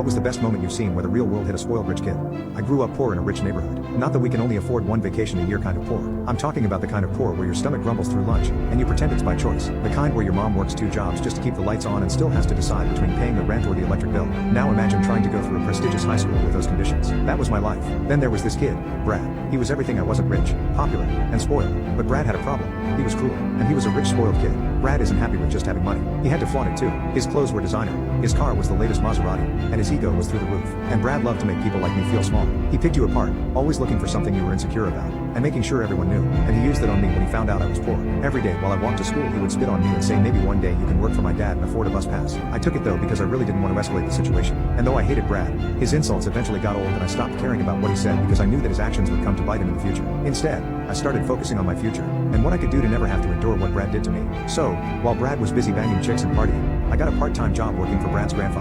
What was the best moment you've seen where the real world hit a spoiled rich kid? I grew up poor in a rich neighborhood. Not that we can only afford one vacation a year kind of poor. I'm talking about the kind of poor where your stomach grumbles through lunch, and you pretend it's by choice. The kind where your mom works 2 jobs just to keep the lights on and still has to decide between paying the rent or the electric bill. Now imagine trying to go through a prestigious high school with those conditions. That was my life. Then there was this kid, Brad. He was everything I wasn't: rich, popular, and spoiled. But Brad had a problem. He was cruel. And he was a rich, spoiled kid. Brad isn't happy with just having money. He had to flaunt it too. His clothes were designer. His car was the latest Maserati. And his ego was through the roof. And Brad loved to make people like me feel small. He picked you apart, always looking for something you were insecure about, and making sure everyone knew. And he used it on me when he found out I was poor. Every day while I walked to school he would spit on me and say maybe one day you can work for my dad and afford a bus pass. I took it though because I really didn't want to escalate the situation. And though I hated Brad, his insults eventually got old and I stopped caring about what he said because I knew that his actions would come to bite him in the future. Instead, I started focusing on my future, and what I could do to never have to endure what Brad did to me. So, while Brad was busy banging chicks and partying, I got a part-time job working for Brad's grandfather.